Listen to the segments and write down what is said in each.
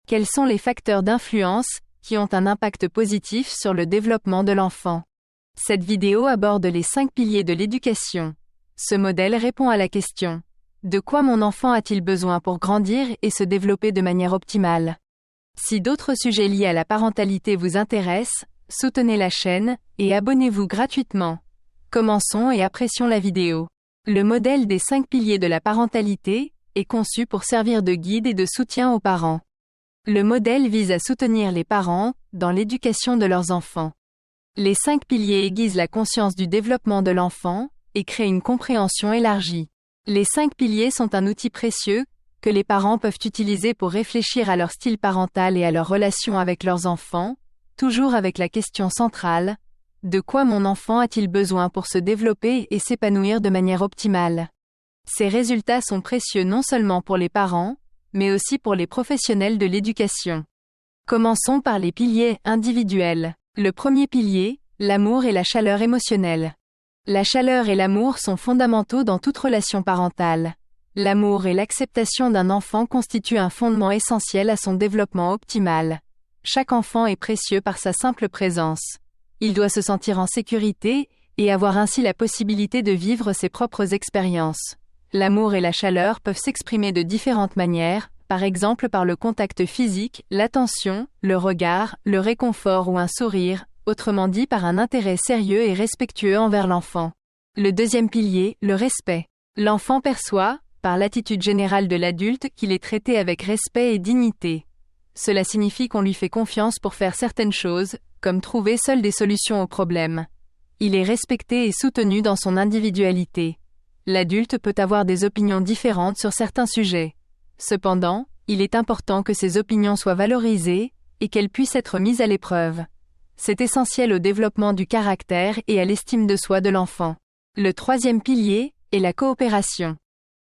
Quels sont les facteurs d'influence qui ont un impact positif sur le développement de l'enfant? Cette vidéo aborde les 5 piliers de l'éducation. Ce modèle répond à la question: de quoi mon enfant a-t-il besoin pour grandir et se développer de manière optimale? Si d'autres sujets liés à la parentalité vous intéressent, soutenez la chaîne et abonnez-vous gratuitement. Commençons et apprécions la vidéo. Le modèle des 5 piliers de la parentalité est conçu pour servir de guide et de soutien aux parents. Le modèle vise à soutenir les parents dans l'éducation de leurs enfants. Les 5 piliers aiguisent la conscience du développement de l'enfant et créent une compréhension élargie. Les 5 piliers sont un outil précieux que les parents peuvent utiliser pour réfléchir à leur style parental et à leur relation avec leurs enfants, toujours avec la question centrale: de quoi mon enfant a-t-il besoin pour se développer et s'épanouir de manière optimale? Ces résultats sont précieux non seulement pour les parents, mais aussi pour les professionnels de l'éducation. Commençons par les piliers individuels. Le premier pilier, l'amour et la chaleur émotionnelle. La chaleur et l'amour sont fondamentaux dans toute relation parentale. L'amour et l'acceptation d'un enfant constituent un fondement essentiel à son développement optimal. Chaque enfant est précieux par sa simple présence. Il doit se sentir en sécurité et avoir ainsi la possibilité de vivre ses propres expériences. L'amour et la chaleur peuvent s'exprimer de différentes manières, par exemple par le contact physique, l'attention, le regard, le réconfort ou un sourire, autrement dit par un intérêt sérieux et respectueux envers l'enfant. Le deuxième pilier, le respect. L'enfant perçoit, par l'attitude générale de l'adulte, qu'il est traité avec respect et dignité. Cela signifie qu'on lui fait confiance pour faire certaines choses, comme trouver seul des solutions aux problèmes. Il est respecté et soutenu dans son individualité. L'adulte peut avoir des opinions différentes sur certains sujets. Cependant, il est important que ces opinions soient valorisées et qu'elles puissent être mises à l'épreuve. C'est essentiel au développement du caractère et à l'estime de soi de l'enfant. Le troisième pilier est la coopération.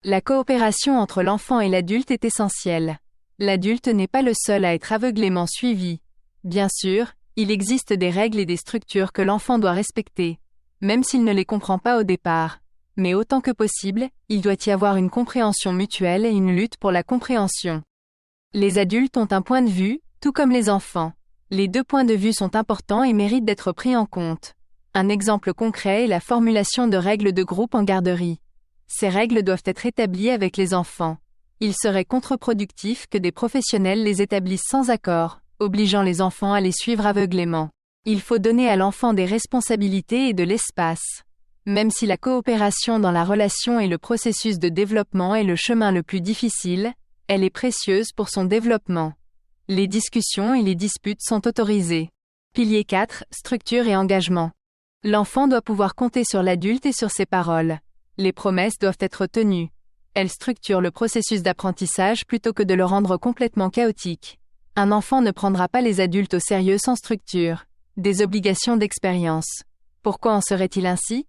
La coopération entre l'enfant et l'adulte est essentielle. L'adulte n'est pas le seul à être aveuglément suivi. Bien sûr, il existe des règles et des structures que l'enfant doit respecter, même s'il ne les comprend pas au départ. Mais autant que possible, il doit y avoir une compréhension mutuelle et une lutte pour la compréhension. Les adultes ont un point de vue, tout comme les enfants. Les deux points de vue sont importants et méritent d'être pris en compte. Un exemple concret est la formulation de règles de groupe en garderie. Ces règles doivent être établies avec les enfants. Il serait contre-productif que des professionnels les établissent sans accord, obligeant les enfants à les suivre aveuglément. Il faut donner à l'enfant des responsabilités et de l'espace. Même si la coopération dans la relation est le processus de développement et le chemin le plus difficile, elle est précieuse pour son développement. Les discussions et les disputes sont autorisées. Pilier 4, structure et engagement. L'enfant doit pouvoir compter sur l'adulte et sur ses paroles. Les promesses doivent être tenues. Elles structurent le processus d'apprentissage plutôt que de le rendre complètement chaotique. Un enfant ne prendra pas les adultes au sérieux sans structure. Des obligations d'expérience. Pourquoi en serait-il ainsi?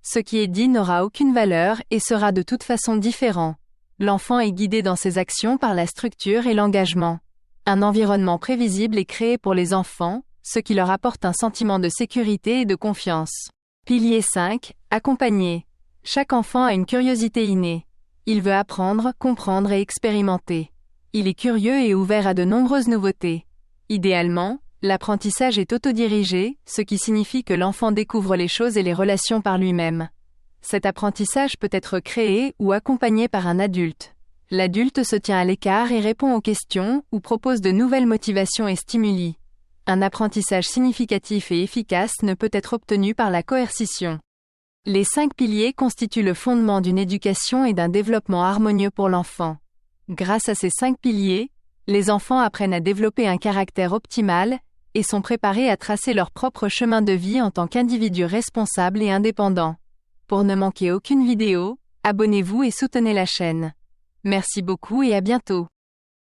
Ce qui est dit n'aura aucune valeur et sera de toute façon différent. L'enfant est guidé dans ses actions par la structure et l'engagement. Un environnement prévisible est créé pour les enfants, ce qui leur apporte un sentiment de sécurité et de confiance. Pilier 5, accompagner. Chaque enfant a une curiosité innée. Il veut apprendre, comprendre et expérimenter. Il est curieux et ouvert à de nombreuses nouveautés. Idéalement, l'apprentissage est autodirigé, ce qui signifie que l'enfant découvre les choses et les relations par lui-même. Cet apprentissage peut être créé ou accompagné par un adulte. L'adulte se tient à l'écart et répond aux questions ou propose de nouvelles motivations et stimuli. Un apprentissage significatif et efficace ne peut être obtenu par la coercition. Les 5 piliers constituent le fondement d'une éducation et d'un développement harmonieux pour l'enfant. Grâce à ces 5 piliers, les enfants apprennent à développer un caractère optimal et sont préparés à tracer leur propre chemin de vie en tant qu'individus responsables et indépendants. Pour ne manquer aucune vidéo, abonnez-vous et soutenez la chaîne. Merci beaucoup et à bientôt.